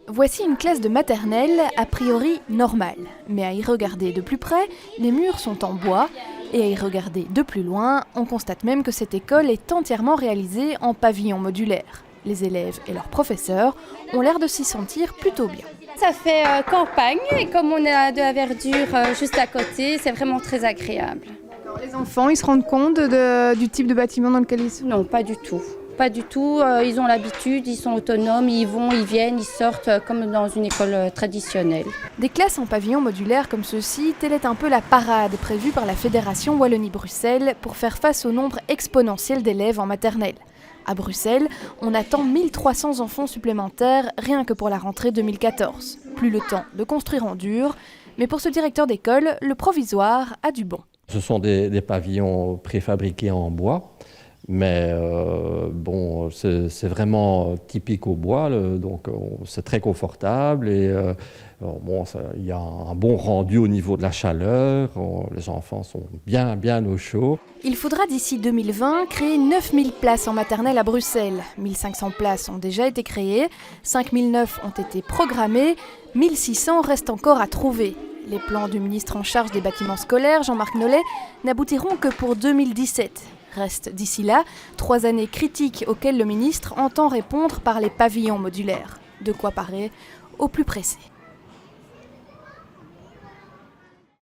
Voici une classe de maternelle, a priori normale. Mais à y regarder de plus près, les murs sont en bois. Et à y regarder de plus loin, on constate même que cette école est entièrement réalisée en pavillon modulaire. Les élèves et leurs professeurs ont l'air de s'y sentir plutôt bien. Ça fait campagne et comme on a de la verdure juste à côté, c'est vraiment très agréable. Les enfants, ils se rendent compte du type de bâtiment dans lequel ils sont? Non, pas du tout. Pas du tout. Ils ont l'habitude, ils sont autonomes, ils vont, ils viennent, ils sortent comme dans une école traditionnelle. Des classes en pavillon modulaire comme ceux-ci, telle est un peu la parade prévue par la Fédération Wallonie-Bruxelles pour faire face au nombre exponentiel d'élèves en maternelle. À Bruxelles, on attend 1300 enfants supplémentaires rien que pour la rentrée 2014. Plus le temps de construire en dur, mais pour ce directeur d'école, le provisoire a du bon. Ce sont des pavillons préfabriqués en bois, mais bon, c'est vraiment typique au bois, donc c'est très confortable et bon, il y a un bon rendu au niveau de la chaleur, les enfants sont bien au chaud. Il faudra d'ici 2020 créer 9000 places en maternelle à Bruxelles. 1500 places ont déjà été créées, 5009 ont été programmées, 1600 restent encore à trouver. Les plans du ministre en charge des bâtiments scolaires, Jean-Marc Nollet, n'aboutiront que pour 2017. Restent d'ici là 3 années critiques auxquelles le ministre entend répondre par les pavillons modulaires. De quoi parer au plus pressé.